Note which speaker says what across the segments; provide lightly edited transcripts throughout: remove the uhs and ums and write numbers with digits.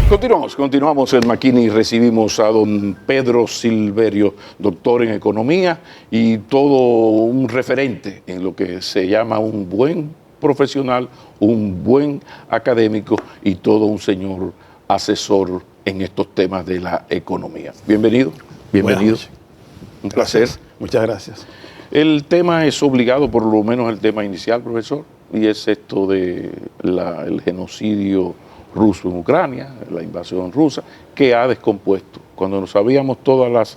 Speaker 1: Continuamos en McKinney. Recibimos a don Pedro Silverio, doctor en economía y todo un referente en lo que se llama un buen profesional, un buen académico y todo un señor asesor en estos temas de la economía. Bienvenido, bienvenido. Un placer.
Speaker 2: Muchas gracias.
Speaker 1: El tema es obligado, por lo menos el tema inicial, profesor, y es esto de el genocidio ruso en Ucrania, la invasión rusa, que ha descompuesto. Cuando no sabíamos todas las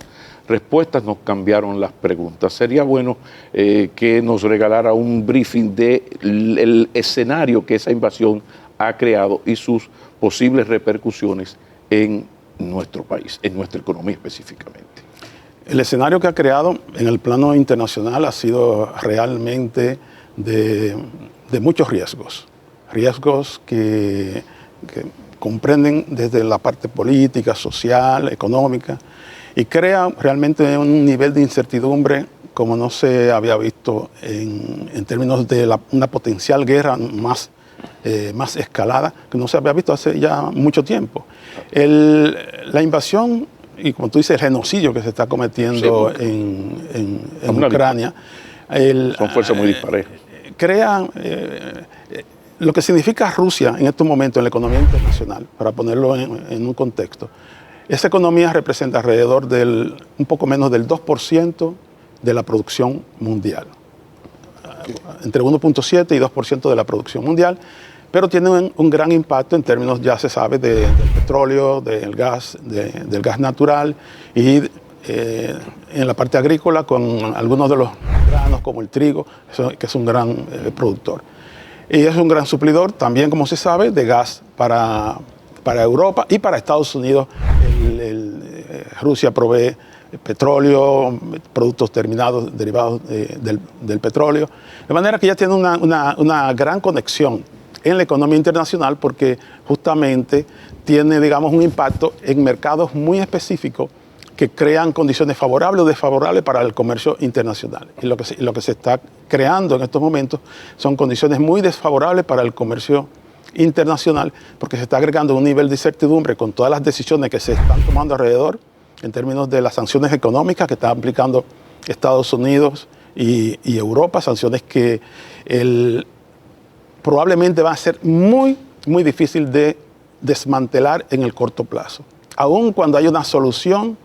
Speaker 1: respuestas, nos cambiaron las preguntas. Sería bueno que nos regalara un briefing del escenario que esa invasión ha creado y sus posibles repercusiones en nuestro país, en nuestra economía específicamente.
Speaker 2: El escenario que ha creado en el plano internacional ha sido realmente de muchos riesgos. Riesgos que comprenden desde la parte política, social, económica, y crea realmente un nivel de incertidumbre como no se había visto en términos de una potencial guerra más escalada, que no se había visto hace ya mucho tiempo. La invasión, y como tú dices, el genocidio que se está cometiendo en Ucrania,
Speaker 1: son fuerzas muy disparejas.
Speaker 2: Crea lo que significa Rusia en estos momentos en la economía internacional, para ponerlo en un contexto. Esa economía representa alrededor un poco menos del 2% de la producción mundial. Entre 1.7 y 2% de la producción mundial, pero tiene un gran impacto en términos, ya se sabe, del petróleo, del gas natural y en la parte agrícola con algunos de los granos como el trigo, que es un gran productor. Y es un gran suplidor también, como se sabe, de gas para Europa y para Estados Unidos. Rusia provee petróleo, productos terminados derivados del petróleo. De manera que ya tiene una gran conexión en la economía internacional porque justamente tiene, digamos, un impacto en mercados muy específicos que crean condiciones favorables o desfavorables para el comercio internacional. Y lo que se está creando en estos momentos son condiciones muy desfavorables para el comercio internacional porque se está agregando un nivel de incertidumbre con todas las decisiones que se están tomando alrededor en términos de las sanciones económicas que está aplicando Estados Unidos y Europa, sanciones que probablemente va a ser muy, muy difícil de desmantelar en el corto plazo. Aun cuando haya una solución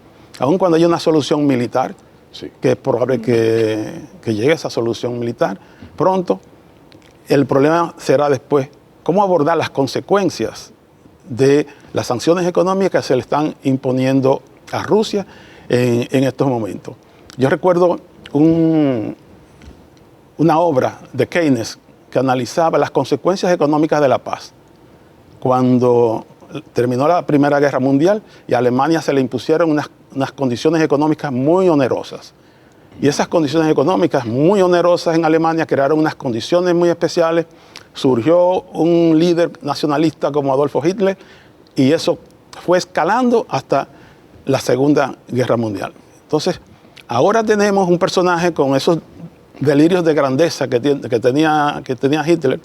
Speaker 2: militar, sí, que es probable que llegue esa solución militar pronto, el problema será después cómo abordar las consecuencias de las sanciones económicas que se le están imponiendo a Rusia en estos momentos. Yo recuerdo una obra de Keynes que analizaba las consecuencias económicas de la paz. Cuando terminó la Primera Guerra Mundial y a Alemania se le impusieron unas condiciones económicas muy onerosas. Y esas condiciones económicas muy onerosas en Alemania crearon unas condiciones muy especiales. Surgió un líder nacionalista como Adolfo Hitler y eso fue escalando hasta la Segunda Guerra Mundial. Entonces, ahora tenemos un personaje con esos delirios de grandeza que tenía Hitler,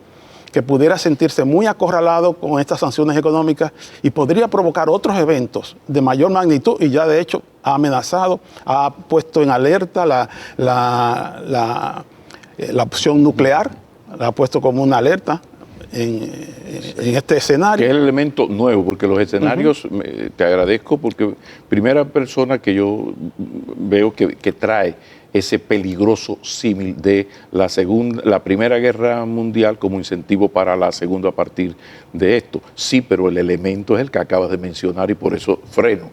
Speaker 2: que pudiera sentirse muy acorralado con estas sanciones económicas y podría provocar otros eventos de mayor magnitud y ya de hecho ha amenazado, ha puesto en alerta la opción nuclear, la ha puesto como una alerta en este escenario.
Speaker 1: Que es el elemento nuevo, porque los escenarios, te agradezco, porque primera persona que yo veo que trae ese peligroso símil de la Primera Guerra Mundial como incentivo para la segunda a partir de esto. Sí, pero el elemento es el que acabas de mencionar y por eso freno.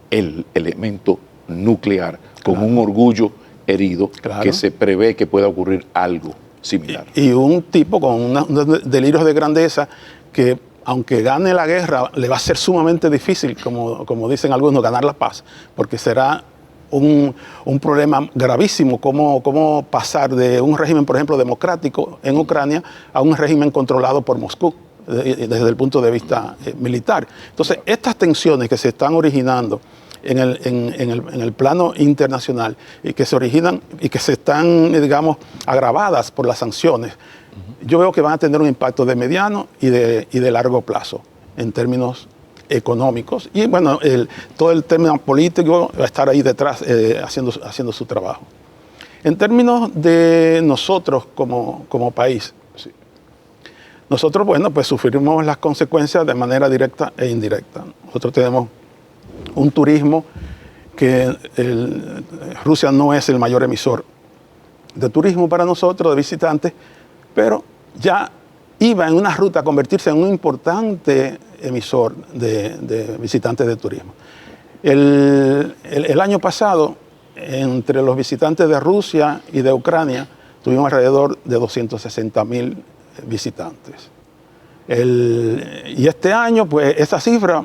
Speaker 1: El elemento nuclear, con un orgullo herido, que se prevé que pueda ocurrir algo similar.
Speaker 2: Y un tipo con unos delirios de grandeza que, aunque gane la guerra, le va a ser sumamente difícil, como dicen algunos, ganar la paz, porque será un problema gravísimo cómo pasar de un régimen, por ejemplo, democrático en Ucrania a un régimen controlado por Moscú desde el punto de vista militar. Entonces, estas tensiones que se están originando en el plano internacional y que se originan y que se están, digamos, agravadas por las sanciones, yo veo que van a tener un impacto de mediano y de largo plazo en términos económicos y bueno, todo el tema político va a estar ahí detrás haciendo su trabajo. En términos de nosotros como país,
Speaker 1: Sí.
Speaker 2: nosotros, bueno, pues sufrimos las consecuencias de manera directa e indirecta. Nosotros tenemos un turismo que Rusia no es el mayor emisor de turismo para nosotros, de visitantes, pero ya iba en una ruta a convertirse en un importante emisor de visitantes de turismo. El año pasado, entre los visitantes de Rusia y de Ucrania, tuvimos alrededor de 260.000 visitantes. Y este año, pues esa cifra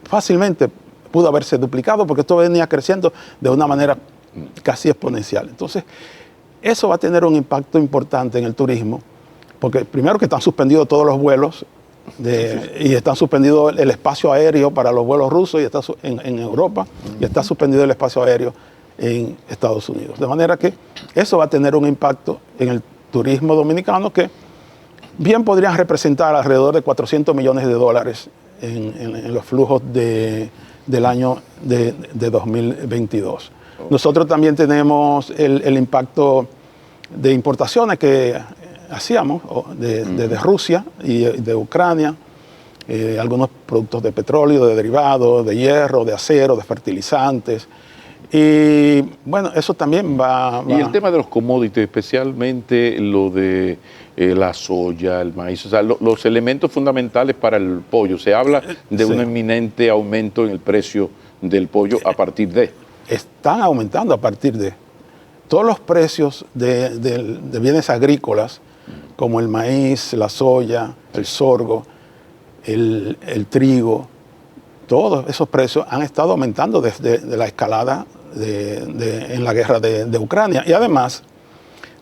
Speaker 2: fácilmente pudo haberse duplicado porque esto venía creciendo de una manera casi exponencial. Entonces, eso va a tener un impacto importante en el turismo, porque primero que están suspendidos todos los vuelos y están suspendidos el espacio aéreo para los vuelos rusos y está en Europa y está suspendido el espacio aéreo en Estados Unidos. De manera que eso va a tener un impacto en el turismo dominicano que bien podrían representar alrededor de $400 millones en los flujos del año de 2022. Nosotros también tenemos el impacto de importaciones que hacíamos desde Rusia y de Ucrania, algunos productos de petróleo, de derivados, de hierro, de acero, de fertilizantes. Y bueno, eso también va...
Speaker 1: Y el tema de los commodities, especialmente lo de la soya, el maíz, o sea, los elementos fundamentales para el pollo. Se habla de un inminente aumento en el precio del pollo a partir de...
Speaker 2: Están aumentando a partir de... Todos los precios de bienes agrícolas, como el maíz, la soya, el sorgo, el trigo, todos esos precios han estado aumentando desde la escalada en la guerra de Ucrania. Y además,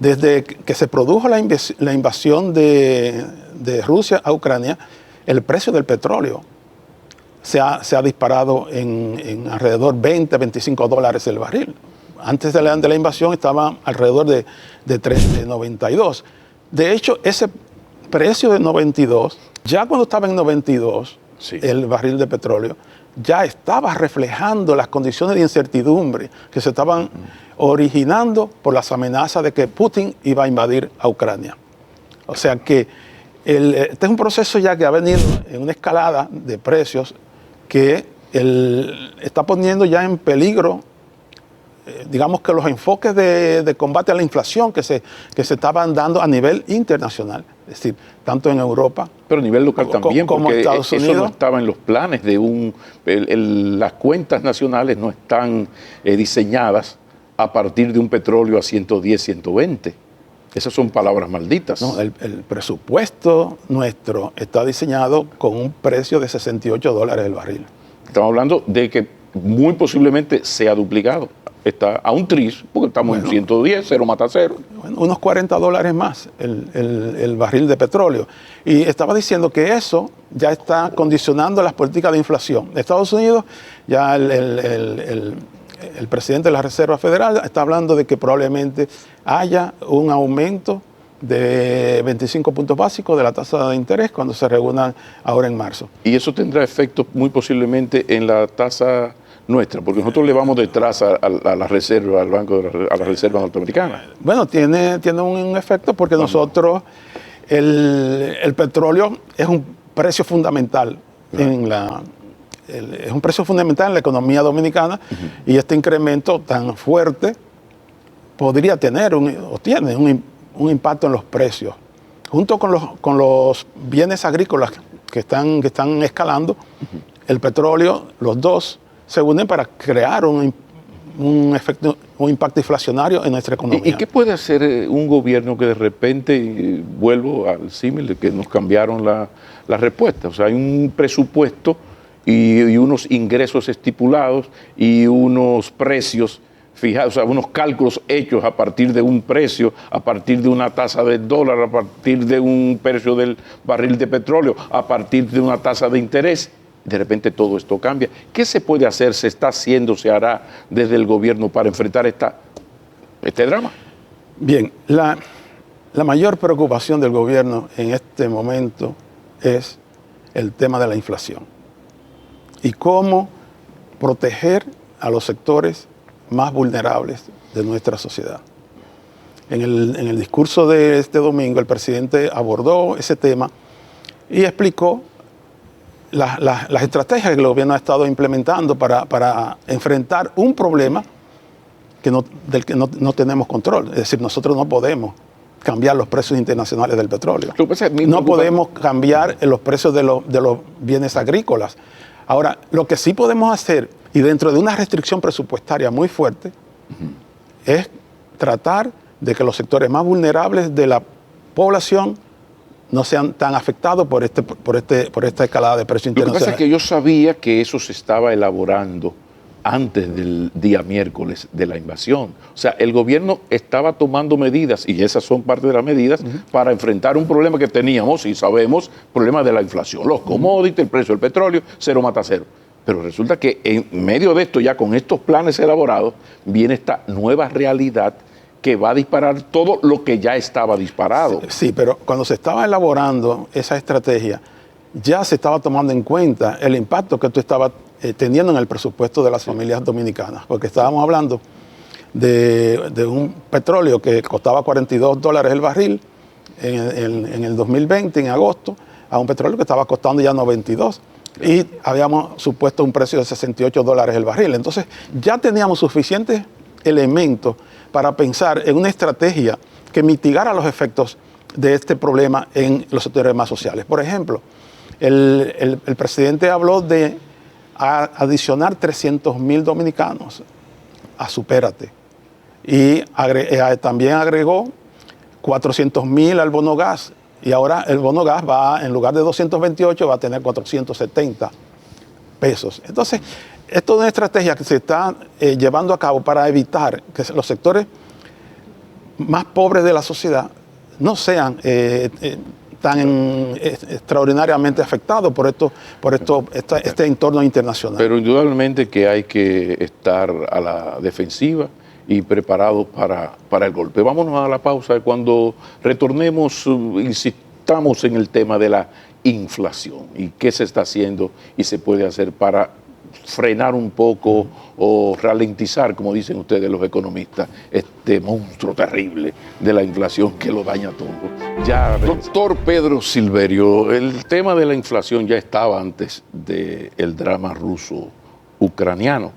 Speaker 2: desde que se produjo la invasión de Rusia a Ucrania, el precio del petróleo se ha disparado en alrededor de $20-25 el barril. Antes de la invasión estaba alrededor de 92. De hecho, ese precio de 92, ya cuando estaba en 92, sí, el barril de petróleo, ya estaba reflejando las condiciones de incertidumbre que se estaban originando por las amenazas de que Putin iba a invadir a Ucrania. O sea que este es un proceso ya que ha venido en una escalada de precios que está poniendo ya en peligro, digamos que los enfoques de combate a la inflación que se estaban dando a nivel internacional, es decir, tanto en Europa,
Speaker 1: pero a nivel local también,
Speaker 2: como
Speaker 1: porque
Speaker 2: Estados Unidos.
Speaker 1: Eso no estaba en los planes de las cuentas nacionales no están diseñadas a partir de un petróleo a 110, 120. Esas son palabras malditas.
Speaker 2: No, el presupuesto nuestro está diseñado con un precio de $68 el barril.
Speaker 1: Estamos hablando de que muy posiblemente sea duplicado. Está a un tris, porque estamos en 110, cero mata cero.
Speaker 2: Bueno, unos $40 más el barril de petróleo. Y estaba diciendo que eso ya está condicionando las políticas de inflación. En Estados Unidos, ya el presidente de la Reserva Federal está hablando de que probablemente haya un aumento de 25 puntos básicos de la tasa de interés cuando se reúnan ahora en marzo.
Speaker 1: Y eso tendrá efectos muy posiblemente en la tasa nuestra, porque nosotros le vamos detrás a la reserva, al banco, a la reserva norteamericana.
Speaker 2: Bueno, tiene un efecto porque nosotros, el petróleo es un precio fundamental es un precio fundamental en la economía dominicana, y este incremento tan fuerte podría tener tiene un impacto en los precios. Junto con los bienes agrícolas que están escalando, el petróleo, los dos se unen para crear un impacto inflacionario en nuestra economía.
Speaker 1: ¿Y qué puede hacer un gobierno que de repente, vuelvo al símil de que nos cambiaron la respuesta? O sea, hay un presupuesto y unos ingresos estipulados y unos precios fijados, o sea, unos cálculos hechos a partir de un precio, a partir de una tasa del dólar, a partir de un precio del barril de petróleo, a partir de una tasa de interés. De repente todo esto cambia. ¿Qué se puede hacer, se está haciendo, se hará desde el gobierno para enfrentar este drama?
Speaker 2: Bien, la mayor preocupación del gobierno en este momento es el tema de la inflación. y cómo proteger a los sectores más vulnerables de nuestra sociedad. En el discurso de este domingo, el presidente abordó ese tema y explicó las estrategias que el gobierno ha estado implementando para enfrentar un problema del que no tenemos control. Es decir, nosotros no podemos cambiar los precios internacionales del petróleo. No podemos cambiar los precios de los bienes agrícolas. Ahora, lo que sí podemos hacer, y dentro de una restricción presupuestaria muy fuerte, es tratar de que los sectores más vulnerables de la población no sean tan afectados por esta escalada de precios internacionales.
Speaker 1: Lo que pasa es que yo sabía que eso se estaba elaborando antes del día miércoles de la invasión. O sea, el gobierno estaba tomando medidas, y esas son parte de las medidas, para enfrentar un problema que teníamos, y sabemos, problema de la inflación. Los commodities, el precio del petróleo, cero mata cero. Pero resulta que en medio de esto, ya con estos planes elaborados, viene esta nueva realidad que va a disparar todo lo que ya estaba disparado.
Speaker 2: Sí, pero cuando se estaba elaborando esa estrategia, ya se estaba tomando en cuenta el impacto que tú estabas teniendo en el presupuesto de las familias dominicanas, porque estábamos hablando de un petróleo que costaba $42 el barril en el 2020, en agosto, a un petróleo que estaba costando ya 92. Y habíamos supuesto un precio de $68 el barril. Entonces ya teníamos suficientes elementos para pensar en una estrategia que mitigara los efectos de este problema en los sectores más sociales. Por ejemplo, el presidente habló de adicionar 300,000 dominicanos a Supérate y también agregó 400,000 al bono gas, y ahora el bono gas va, en lugar de 228, va a tener 470 pesos. Entonces, esto es una estrategia que se está llevando a cabo para evitar que los sectores más pobres de la sociedad no sean tan extraordinariamente afectados por este entorno internacional.
Speaker 1: Pero indudablemente que hay que estar a la defensiva y preparados para el golpe. Vámonos a la pausa. Cuando retornemos, insistamos en el tema de la inflación y qué se está haciendo y se puede hacer para frenar un poco o ralentizar, como dicen ustedes los economistas, este monstruo terrible de la inflación que lo daña todo. Doctor Pedro Silverio, el tema de la inflación ya estaba antes del drama ruso-ucraniano,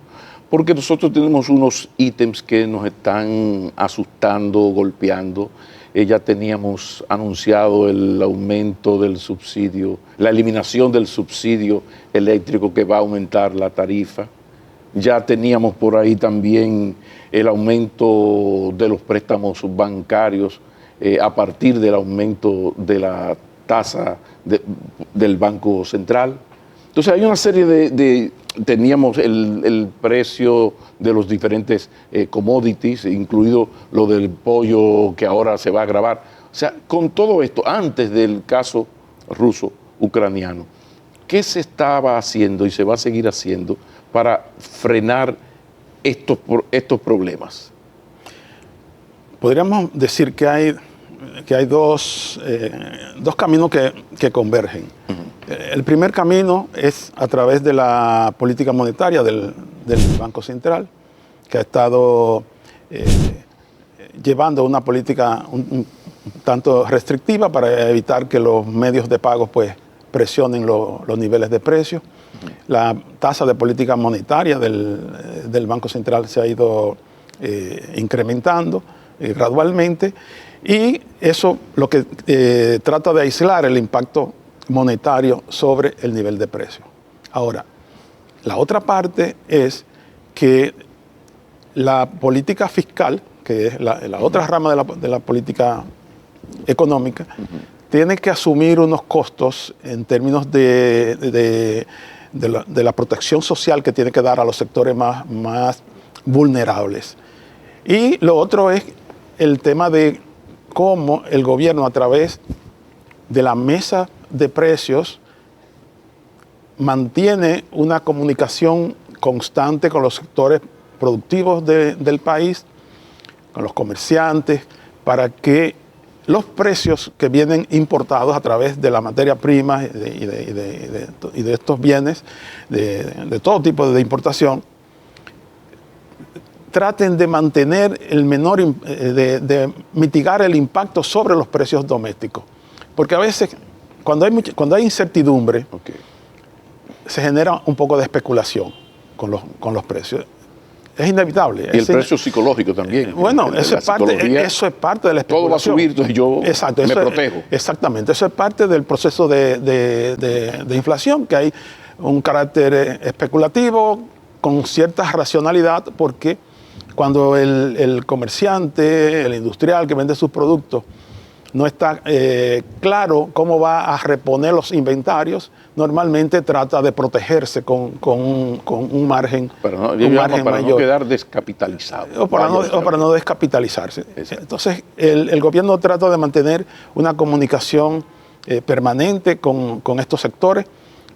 Speaker 1: porque nosotros tenemos unos ítems que nos están asustando, golpeando. Ya teníamos anunciado el aumento del subsidio, la eliminación del subsidio eléctrico que va a aumentar la tarifa. Ya teníamos por ahí también el aumento de los préstamos bancarios a partir del aumento de la tasa del Banco Central. Entonces hay una serie teníamos el precio de los diferentes commodities, incluido lo del pollo que ahora se va a agravar. O sea, con todo esto, antes del caso ruso-ucraniano, ¿qué se estaba haciendo y se va a seguir haciendo para frenar estos problemas?
Speaker 2: Podríamos decir que hay dos caminos que convergen. El primer camino es a través de la política monetaria del Banco Central, que ha estado llevando una política un tanto restrictiva para evitar que los medios de pago pues presionen los niveles de precios. La tasa de política monetaria del Banco Central se ha ido incrementando gradualmente, y eso lo que trata de aislar el impacto monetario sobre el nivel de precio. Ahora, la otra parte es que la política fiscal, que es la otra rama de la política económica, tiene que asumir unos costos en términos de la protección social que tiene que dar a los sectores más vulnerables. Y lo otro es el tema de cómo el gobierno, a través de la mesa de precios, mantiene una comunicación constante con los sectores productivos del país, con los comerciantes, para que los precios que vienen importados a través de la materia prima y de estos bienes, de todo tipo de importación, traten de mantener el menor, de mitigar el impacto sobre los precios domésticos. Porque a veces, cuando hay incertidumbre, se genera un poco de especulación con los precios. Es inevitable.
Speaker 1: Y el precio psicológico también.
Speaker 2: Bueno, eso es parte de la especulación.
Speaker 1: Todo va a subir, entonces yo me protejo.
Speaker 2: Exactamente, eso es parte del proceso de inflación, que hay un carácter especulativo con cierta racionalidad, porque cuando el comerciante, el industrial que vende sus productos, no está claro cómo va a reponer los inventarios, normalmente trata de protegerse con un margen,
Speaker 1: para
Speaker 2: mayor.
Speaker 1: No quedar descapitalizado.
Speaker 2: O para no descapitalizarse. Exacto. Entonces, el gobierno trata de mantener una comunicación permanente con estos sectores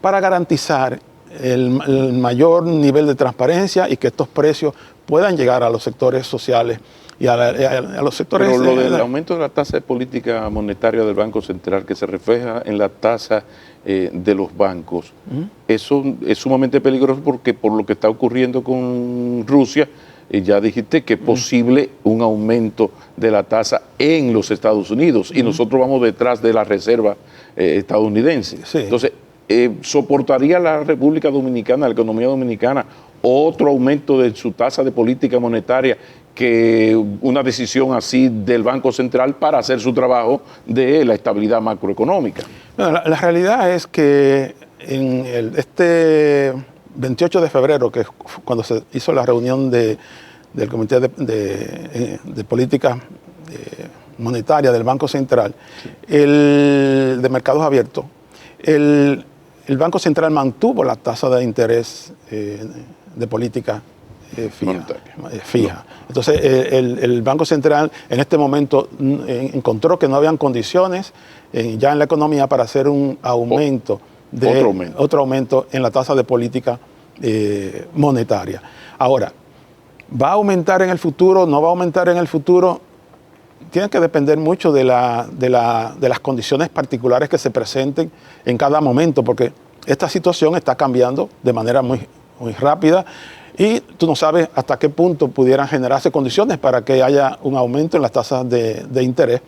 Speaker 2: para garantizar el mayor nivel de transparencia y que estos precios puedan llegar a los sectores sociales y a los sectores...
Speaker 1: Pero lo del aumento de la tasa de política monetaria del Banco Central, que se refleja en la tasa de los bancos, eso es sumamente peligroso, porque por lo que está ocurriendo con Rusia, ya dijiste que es posible un aumento de la tasa en los Estados Unidos, y nosotros vamos detrás de la reserva estadounidense.
Speaker 2: Sí.
Speaker 1: Entonces, ¿soportaría la República Dominicana, la economía dominicana, otro aumento de su tasa de política monetaria, que una decisión así del Banco Central para hacer su trabajo de la estabilidad macroeconómica?
Speaker 2: Bueno, la realidad es que en este 28 de febrero, que es cuando se hizo la reunión del Comité de Política Monetaria del Banco Central, de mercados abiertos, el Banco Central mantuvo la tasa de interés de política fija. Entonces, el Banco Central en este momento encontró que no habían condiciones ya en la economía para hacer un aumento, otro aumento en la tasa de política monetaria. Ahora, ¿va a aumentar en el futuro? ¿No va a aumentar en el futuro? Tiene que depender mucho de las condiciones particulares que se presenten en cada momento, porque esta situación está cambiando de manera muy rápida, y tú no sabes hasta qué punto pudieran generarse condiciones para que haya un aumento en las tasas de interés.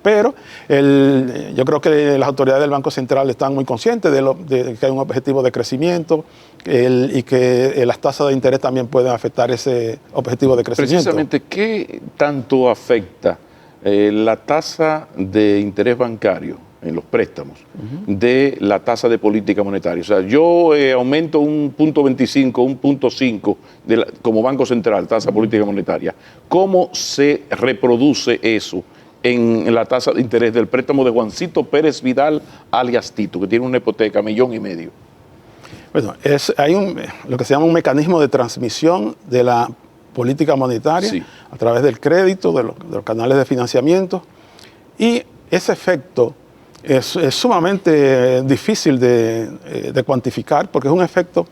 Speaker 2: Pero yo creo que las autoridades del Banco Central están muy conscientes de que hay un objetivo de crecimiento y que las tasas de interés también pueden afectar ese objetivo de crecimiento.
Speaker 1: Precisamente, ¿qué tanto afecta la tasa de interés bancario en los préstamos de la tasa de política monetaria? O sea, yo aumento un 0.25, un 0.5 como Banco Central, tasa de política monetaria. ¿Cómo se reproduce eso en la tasa de interés del préstamo de Juancito Pérez Vidal, alias Tito, que tiene una hipoteca, 1,5 millones?
Speaker 2: Bueno, hay lo que se llama un mecanismo de transmisión de la política monetaria, sí, a través del crédito, de los canales de financiamiento, y ese efecto es sumamente difícil de cuantificar, porque es un efecto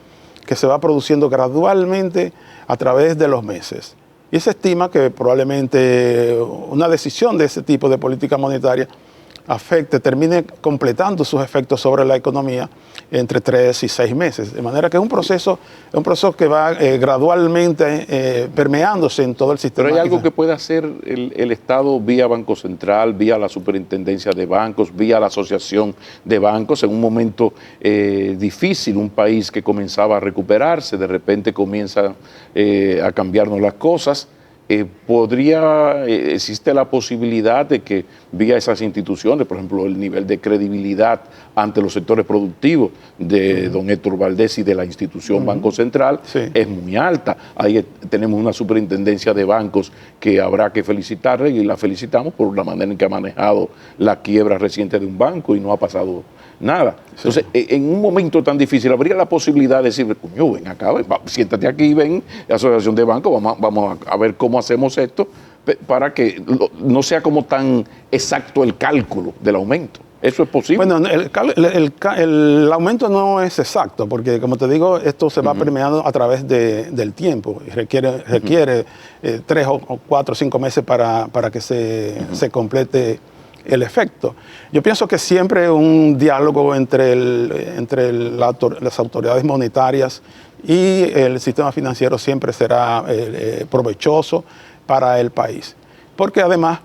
Speaker 2: que se va produciendo gradualmente a través de los meses. Y se estima que probablemente una decisión de ese tipo de política monetaria termine completando sus efectos sobre la economía entre 3 y 6 meses. De manera que es un proceso que va gradualmente permeándose en todo el sistema.
Speaker 1: Pero hay algo que puede hacer el Estado vía Banco Central, vía la Superintendencia de Bancos, vía la Asociación de Bancos, en un momento difícil, un país que comenzaba a recuperarse, de repente comienza a cambiarnos las cosas. Existe la posibilidad de que vía esas instituciones, por ejemplo, el nivel de credibilidad ante los sectores productivos de don Héctor Valdés y de la institución Banco Central, sí, es muy alta. Ahí tenemos una superintendencia de bancos que habrá que felicitarle, y la felicitamos por la manera en que ha manejado la quiebra reciente de un banco y no ha pasado nada. Entonces, sí, en un momento tan difícil, habría la posibilidad de decir, coño, ven acá, siéntate aquí, ven, la Asociación de Bancos, vamos a ver cómo hacemos esto, para que no sea como tan exacto el cálculo del aumento. ¿Eso es posible?
Speaker 2: Bueno, el aumento no es exacto, porque como te digo, esto se va permeando a través del tiempo, y requiere 3 o 4 o 5 meses para que se complete el efecto. Yo pienso que siempre un diálogo entre las autoridades monetarias y el sistema financiero siempre será provechoso para el país. Porque además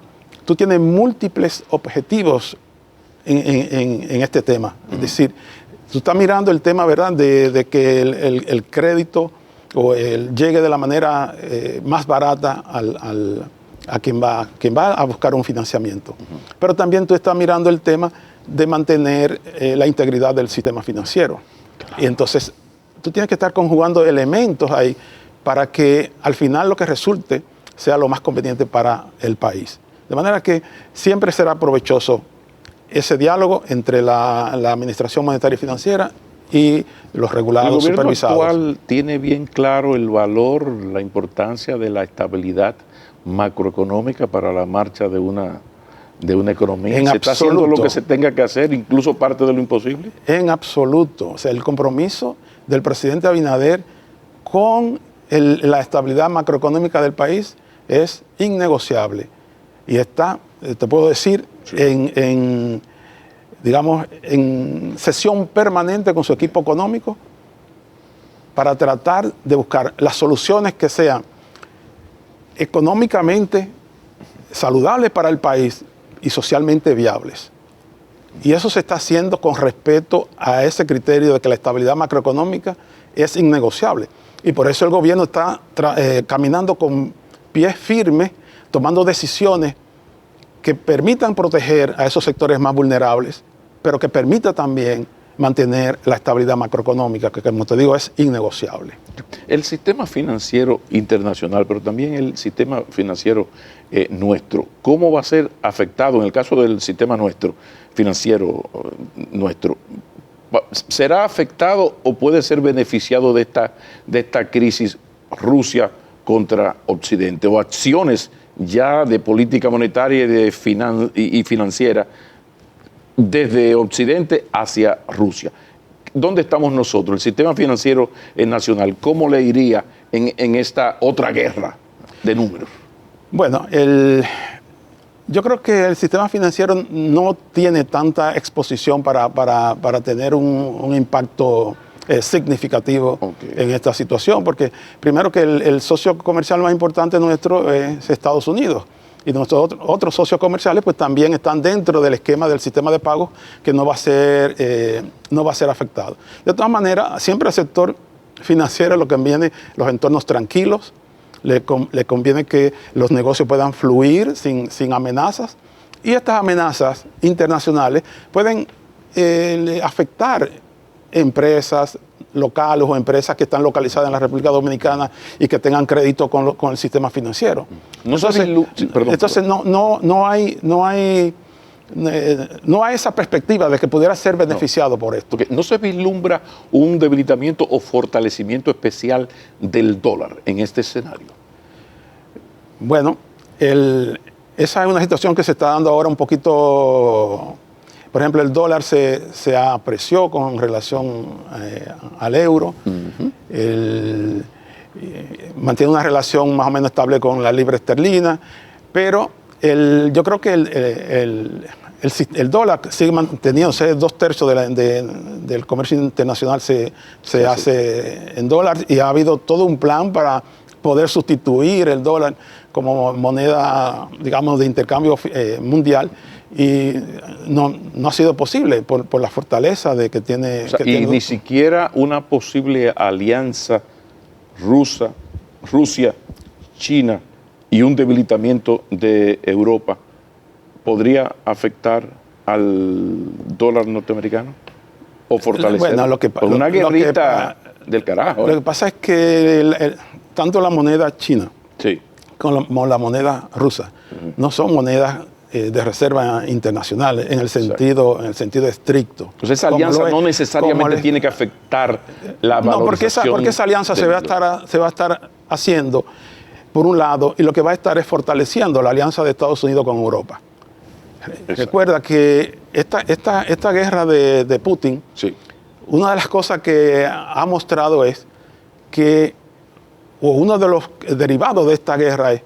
Speaker 2: tú tienes múltiples objetivos en este tema. Es decir, tú estás mirando el tema, ¿verdad?, de que el crédito llegue de la manera más barata a quien va a buscar un financiamiento. Pero también tú estás mirando el tema de mantener la integridad del sistema financiero. Y entonces tú tienes que estar conjugando elementos ahí para que al final lo que resulte sea lo más conveniente para el país. De manera que siempre será provechoso ese diálogo entre la Administración Monetaria y Financiera y los regulados supervisados.
Speaker 1: El gobierno actual tiene bien claro el valor, la importancia de la estabilidad macroeconómica para la marcha de una economía. ¿Se está haciendo lo que se tenga que hacer, incluso parte de lo imposible?
Speaker 2: En absoluto. O sea, el compromiso del presidente Abinader con la estabilidad macroeconómica del país es innegociable. Y está, te puedo decir, sí, en sesión permanente con su equipo económico para tratar de buscar las soluciones que sean económicamente saludables para el país y socialmente viables. Y eso se está haciendo con respeto a ese criterio de que la estabilidad macroeconómica es innegociable. Y por eso el gobierno está caminando con pies firmes, tomando decisiones que permitan proteger a esos sectores más vulnerables, pero que permita también mantener la estabilidad macroeconómica, que como te digo es innegociable.
Speaker 1: El sistema financiero internacional, pero también el sistema financiero nuestro, ¿cómo va a ser afectado en el caso del sistema financiero nuestro? ¿Será afectado o puede ser beneficiado de esta crisis Rusia contra Occidente, o acciones ya de política monetaria y financiera desde Occidente hacia Rusia? ¿Dónde estamos nosotros? El sistema financiero nacional, ¿cómo le iría en esta otra guerra de números?
Speaker 2: Bueno, yo creo que el sistema financiero no tiene tanta exposición para tener un impacto significativo en esta situación, porque primero que el socio comercial más importante nuestro es Estados Unidos. Y nuestros otros socios comerciales pues también están dentro del esquema del sistema de pagos que no va a ser afectado. De todas maneras, siempre al sector financiero le conviene los entornos tranquilos, le conviene que los negocios puedan fluir sin amenazas, y estas amenazas internacionales pueden afectar empresas locales o empresas que están localizadas en la República Dominicana y que tengan crédito con el sistema financiero. Entonces no hay esa perspectiva de que pudiera ser beneficiado por esto.
Speaker 1: Porque ¿no se vislumbra un debilitamiento o fortalecimiento especial del dólar en este escenario?
Speaker 2: Bueno, esa es una situación que se está dando ahora un poquito. Por ejemplo, el dólar se apreció con relación al euro. Mantiene una relación más o menos estable con la libra esterlina, pero yo creo que el dólar sigue manteniéndose, 2/3 del comercio internacional se hace en dólares, y ha habido todo un plan para poder sustituir el dólar como moneda, digamos, de intercambio mundial, y no ha sido posible por la fortaleza de que tiene.
Speaker 1: Ni siquiera una posible alianza Rusia, China y un debilitamiento de Europa podría afectar al dólar norteamericano o fortalecer.
Speaker 2: Bueno,
Speaker 1: una guerrita del carajo.
Speaker 2: Lo que pasa es que tanto la moneda china,
Speaker 1: sí,
Speaker 2: como la moneda rusa no son monedas de reserva internacional en el sentido estricto.
Speaker 1: Entonces esa alianza no necesariamente tiene que afectar la valorización.
Speaker 2: No, porque esa alianza se va a estar haciendo por un lado, y lo que va a estar es fortaleciendo la alianza de Estados Unidos con Europa. Exacto. Recuerda que esta guerra de Putin,
Speaker 1: sí,
Speaker 2: una de las cosas que ha mostrado es que uno de los derivados de esta guerra es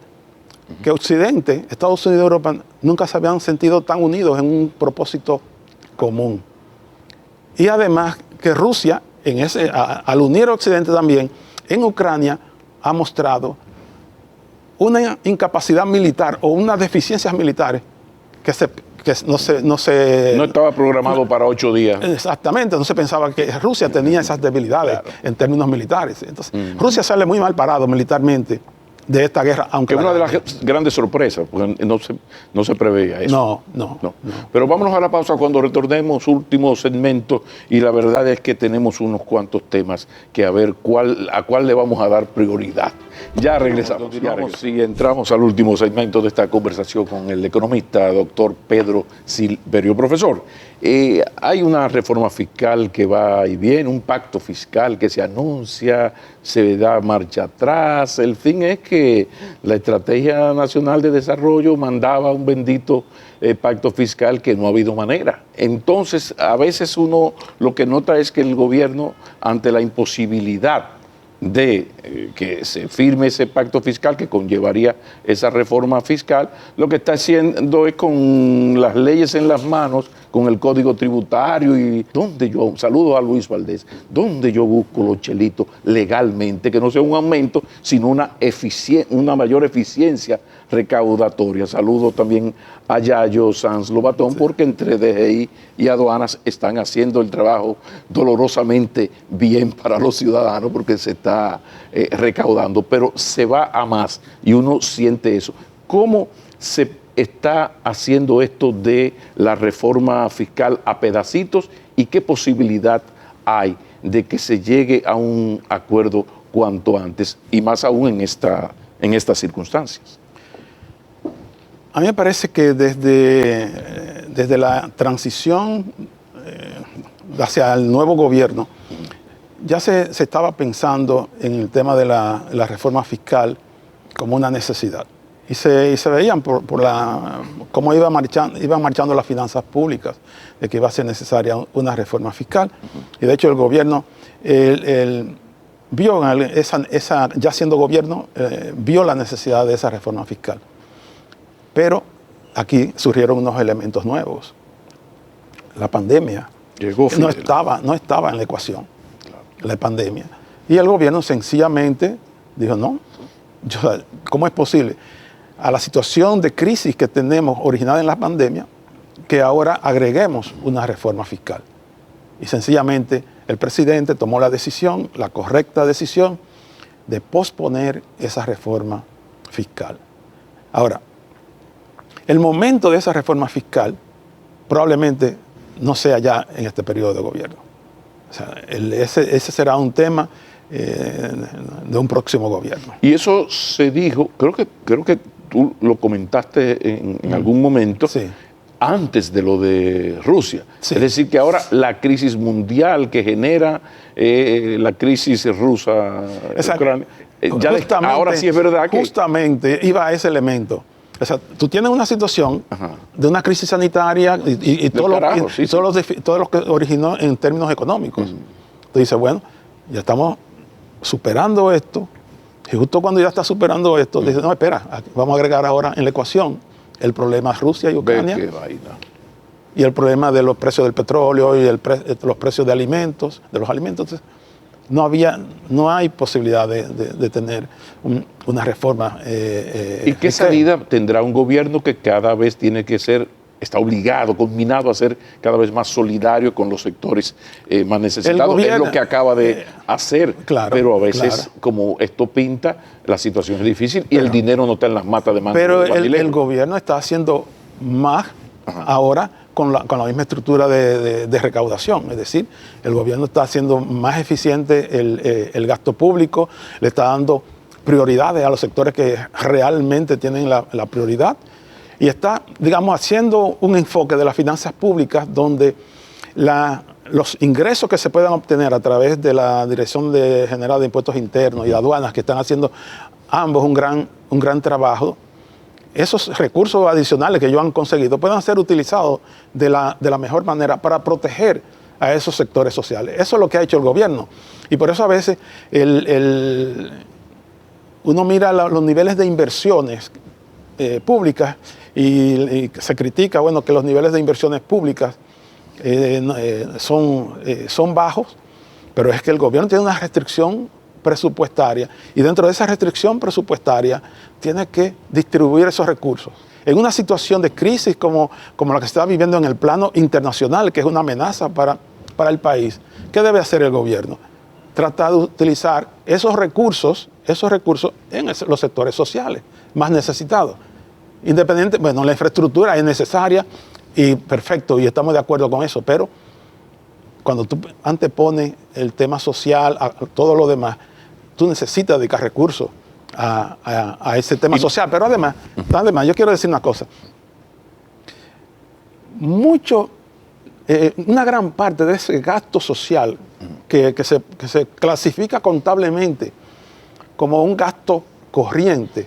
Speaker 2: que Occidente, Estados Unidos y Europa, nunca se habían sentido tan unidos en un propósito común. Y además que Rusia, al unir a Occidente también, en Ucrania ha mostrado una incapacidad militar o unas deficiencias militares que no
Speaker 1: estaba programado para 8 días.
Speaker 2: Exactamente, no se pensaba que Rusia tenía esas debilidades en términos militares. Entonces, Rusia sale muy mal parado militarmente de esta guerra, aunque
Speaker 1: es una de las grandes sorpresas, porque no se preveía eso.
Speaker 2: No.
Speaker 1: Pero vámonos a la pausa cuando retornemos, último segmento, y la verdad es que tenemos unos cuantos temas que a ver a cuál le vamos a dar prioridad. Ya regresamos. Y entramos al último segmento de esta conversación con el economista, doctor Pedro Silverio. Profesor, hay una reforma fiscal que va y viene, un pacto fiscal que se anuncia, se da marcha atrás. El fin es que la Estrategia Nacional de Desarrollo mandaba un bendito pacto fiscal que no ha habido manera. Entonces, a veces uno lo que nota es que el gobierno, ante la imposibilidad de que se firme ese pacto fiscal que conllevaría esa reforma fiscal, lo que está haciendo es con las leyes en las manos, con el código tributario y saludo a Luis Valdés, donde yo busco los chelitos legalmente, que no sea un aumento, sino una mayor eficiencia recaudatoria. Saludo también a Yayo Sanz Lobatón, porque entre DGI y aduanas están haciendo el trabajo dolorosamente bien para los ciudadanos, porque se está recaudando, pero se va a más y uno siente eso. ¿Cómo se está haciendo esto de la reforma fiscal a pedacitos y qué posibilidad hay de que se llegue a un acuerdo cuanto antes y más aún en estas circunstancias?
Speaker 2: A mí me parece que desde la transición hacia el nuevo gobierno ya se estaba pensando en el tema de la reforma fiscal como una necesidad. Y se veían por cómo iban marchando las finanzas públicas, de que iba a ser necesaria una reforma fiscal. Y de hecho el gobierno vio, ya siendo gobierno, vio la necesidad de esa reforma fiscal. Pero aquí surgieron unos elementos nuevos. La pandemia no estaba en la ecuación, la pandemia. Y el gobierno sencillamente dijo, no, ¿cómo es posible? A la situación de crisis que tenemos originada en la pandemia, que ahora agreguemos una reforma fiscal. Y sencillamente el presidente tomó la correcta decisión de posponer esa reforma fiscal. Ahora, el momento de esa reforma fiscal probablemente no sea ya en este periodo de gobierno. O sea, ese será un tema de un próximo gobierno.
Speaker 1: Y eso se dijo, creo que tú lo comentaste en algún momento,
Speaker 2: sí,
Speaker 1: antes de lo de Rusia.
Speaker 2: Sí.
Speaker 1: Es decir, que ahora la crisis mundial que genera la crisis rusa, Ucrania, ahora sí es verdad que...
Speaker 2: Justamente iba a ese elemento. O sea, tú tienes una situación de una crisis sanitaria y todo lo que originó en términos económicos. Tú dices, bueno, ya estamos superando esto. Y justo cuando ya está superando esto, dices, no, espera, vamos a agregar ahora en la ecuación el problema de Rusia y Ucrania. Y el problema de los precios del petróleo y los precios de alimentos, de los alimentos. Entonces, no hay posibilidad de tener una reforma.
Speaker 1: ¿Y qué salida tendrá un gobierno que cada vez está obligado, combinado a ser cada vez más solidario con los sectores más necesitados? Es lo que acaba de hacer, pero a veces, como esto pinta, la situación es difícil y el dinero no está en las matas de mano.
Speaker 2: Pero el gobierno está haciendo más ahora con la misma estructura de recaudación. Es decir, el gobierno está haciendo más eficiente el gasto público, le está dando prioridades a los sectores que realmente tienen la prioridad y está, digamos, haciendo un enfoque de las finanzas públicas donde los ingresos que se puedan obtener a través de la Dirección General de Impuestos Internos y aduanas, que están haciendo ambos un gran trabajo, esos recursos adicionales que ellos han conseguido puedan ser utilizados de la mejor manera para proteger a esos sectores sociales. Eso es lo que ha hecho el gobierno. Y por eso a veces uno mira los niveles de inversiones públicas y se critica, bueno, que los niveles de inversiones públicas son bajos, pero es que el gobierno tiene una restricción presupuestaria y dentro de esa restricción presupuestaria tiene que distribuir esos recursos. En una situación de crisis como la que se está viviendo en el plano internacional, que es una amenaza para el país, ¿qué debe hacer el gobierno? Tratar de utilizar esos recursos en los sectores sociales más necesitados. Independiente, bueno, la infraestructura es necesaria y perfecto, y estamos de acuerdo con eso, pero cuando tú antepones el tema social a todo lo demás, tú necesitas dedicar recursos a ese tema social. Pero además, yo quiero decir una cosa. Una gran parte de ese gasto social que se clasifica contablemente como un gasto corriente,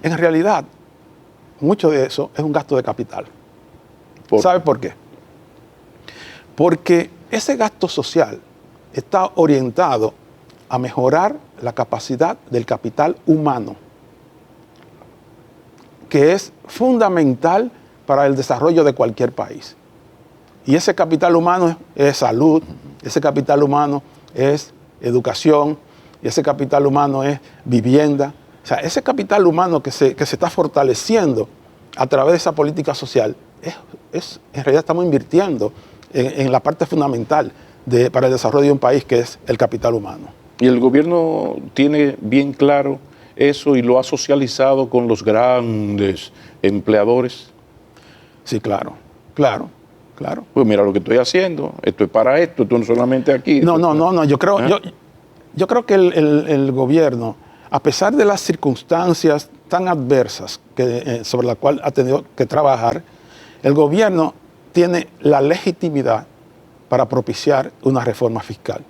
Speaker 2: en realidad, mucho de eso es un gasto de capital. ¿Sabe por qué? Porque ese gasto social está orientado a mejorar la capacidad del capital humano, que es fundamental para el desarrollo de cualquier país. Y ese capital humano es salud, ese capital humano es educación, y ese capital humano es vivienda. O sea, ese capital humano que se está fortaleciendo a través de esa política social, en realidad estamos invirtiendo en la parte fundamental para el desarrollo de un país, que es el capital humano.
Speaker 1: Y el gobierno tiene bien claro eso y lo ha socializado con los grandes empleadores.
Speaker 2: Sí, claro.
Speaker 1: Pues mira lo que estoy haciendo, esto es para esto no solamente aquí.
Speaker 2: No, yo creo que el gobierno, a pesar de las circunstancias tan adversas sobre las cuales ha tenido que trabajar, el gobierno tiene la legitimidad para propiciar una reforma fiscal.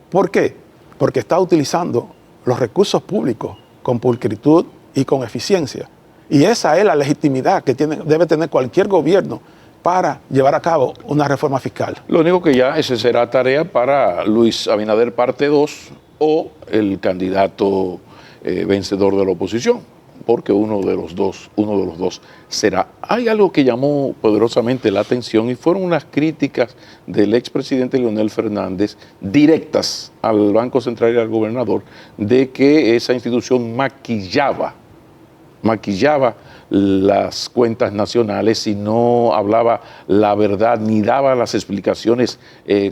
Speaker 2: ¿Por qué? Porque está utilizando los recursos públicos con pulcritud y con eficiencia. Y esa es la legitimidad que debe tener cualquier gobierno para llevar a cabo una reforma fiscal.
Speaker 1: Lo único que ya esa será tarea para Luis Abinader parte 2 o el candidato vencedor de la oposición, porque uno de los dos será. Hay algo que llamó poderosamente la atención y fueron unas críticas del expresidente Leonel Fernández directas al Banco Central y al gobernador de que esa institución maquillaba las cuentas nacionales y no hablaba la verdad ni daba las explicaciones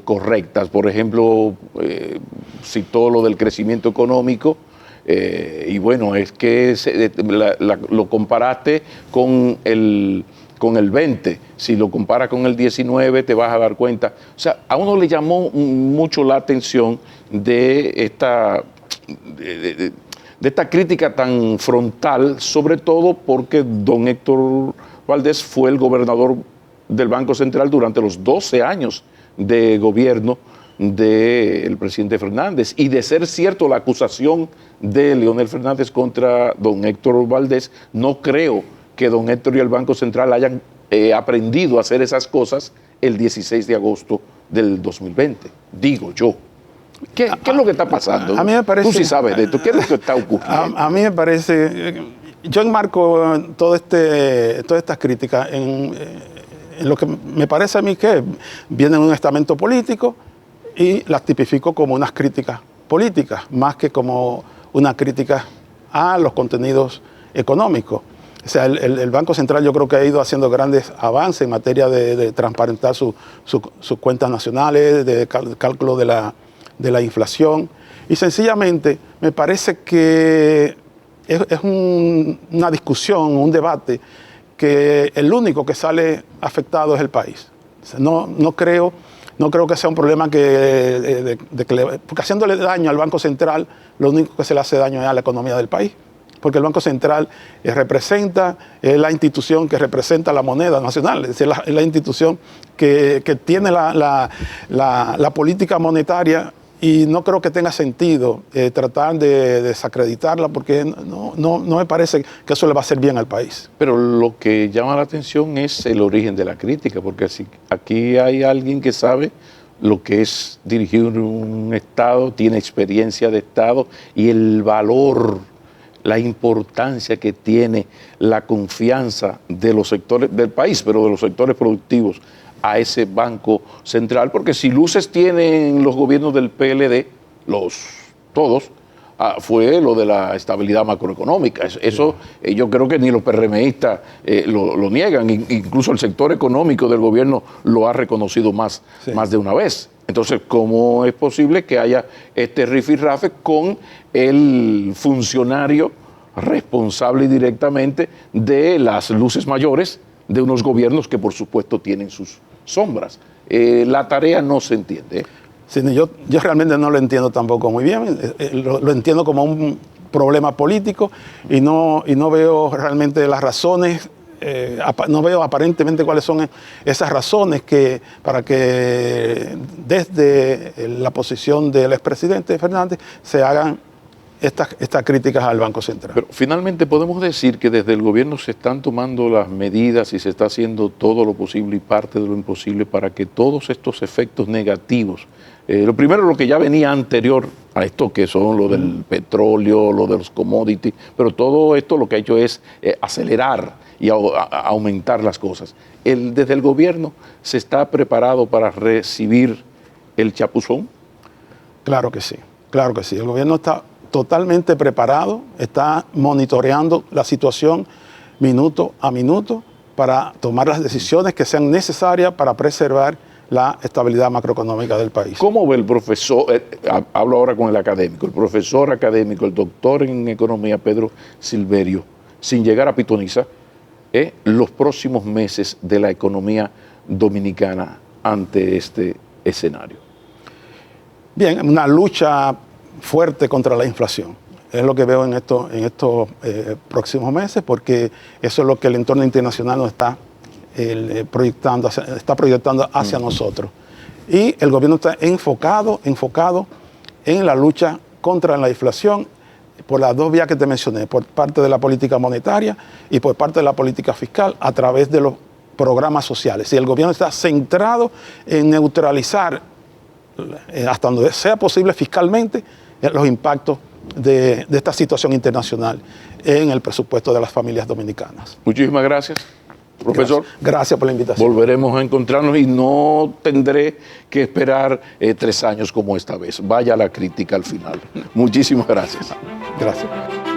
Speaker 1: correctas. Por ejemplo, citó lo del crecimiento económico. Y bueno, es que lo comparaste con el 20, si lo comparas con el 19 te vas a dar cuenta. O sea, a uno le llamó mucho la atención de esta crítica tan frontal, sobre todo porque don Héctor Valdés fue el gobernador del Banco Central durante los 12 años de gobierno del presidente Fernández, y de ser cierto la acusación de Leonel Fernández contra don Héctor Valdés, no creo que don Héctor y el Banco Central hayan aprendido a hacer esas cosas el 16 de agosto del 2020, digo yo. ¿Qué es lo que está pasando?
Speaker 2: A mí me parece,
Speaker 1: tú sí sabes de esto, ¿qué es lo que está ocurriendo?
Speaker 2: A mí me parece, yo enmarco todas estas críticas en lo que me parece a mí que viene de un estamento político, y las tipifico como unas críticas políticas, más que como una crítica a los contenidos económicos. O sea, el Banco Central yo creo que ha ido haciendo grandes avances en materia de transparentar sus cuentas nacionales, de cálculo de la inflación, y sencillamente me parece que es una discusión, un debate, que el único que sale afectado es el país. O sea, no creo que sea un problema porque haciéndole daño al Banco Central, lo único que se le hace daño es a la economía del país. Porque el Banco Central es la institución que representa la moneda nacional, es decir, es la institución que tiene la política monetaria, y no creo que tenga sentido tratar de desacreditarla, porque no me parece que eso le va a hacer bien al país.
Speaker 1: Pero lo que llama la atención es el origen de la crítica, porque aquí hay alguien que sabe lo que es dirigir un Estado, tiene experiencia de Estado y el valor la importancia que tiene la confianza de los sectores del país, pero de los sectores productivos a ese Banco Central, porque si luces tienen los gobiernos del PLD, todos, fue lo de la estabilidad macroeconómica. Eso yo creo que ni los PRMistas lo niegan, incluso el sector económico del gobierno lo ha reconocido más de una vez. Entonces, ¿cómo es posible que haya este rifirrafe con el funcionario responsable directamente de las luces mayores de unos gobiernos que por supuesto tienen sus sombras? La tarea no se entiende.
Speaker 2: Sí, yo realmente no lo entiendo tampoco muy bien, lo entiendo como un problema político y no veo realmente las razones, no veo aparentemente cuáles son esas razones para que desde la posición del expresidente Fernández se hagan estas críticas al Banco Central.
Speaker 1: Pero finalmente podemos decir que desde el gobierno se están tomando las medidas y se está haciendo todo lo posible y parte de lo imposible para que todos estos efectos negativos, lo primero, lo que ya venía anterior a esto, que son lo del petróleo, lo de los commodities, pero todo esto lo que ha hecho es acelerar y aumentar las cosas. Desde el gobierno se está preparado para recibir el chapuzón.
Speaker 2: Claro que sí, claro que sí. El gobierno está totalmente preparado, está monitoreando la situación minuto a minuto para tomar las decisiones que sean necesarias para preservar la estabilidad macroeconómica del país.
Speaker 1: ¿Cómo ve el profesor, hablo ahora con el académico, el profesor académico, el doctor en economía Pedro Silverio, sin llegar a pitoniza, los próximos meses de la economía dominicana ante este escenario?
Speaker 2: Bien, una lucha fuerte contra la inflación. Es lo que veo en estos próximos meses, porque eso es lo que el entorno internacional nos está proyectando hacia nosotros. Y el gobierno está enfocado en la lucha contra la inflación por las dos vías que te mencioné, por parte de la política monetaria y por parte de la política fiscal a través de los programas sociales. Y el gobierno está centrado en neutralizar, hasta donde sea posible fiscalmente, los impactos de esta situación internacional en el presupuesto de las familias dominicanas.
Speaker 1: Muchísimas gracias, profesor.
Speaker 2: Gracias por la invitación.
Speaker 1: Volveremos a encontrarnos y no tendré que esperar 3 años como esta vez. Vaya la crítica al final. Muchísimas gracias.
Speaker 2: Gracias.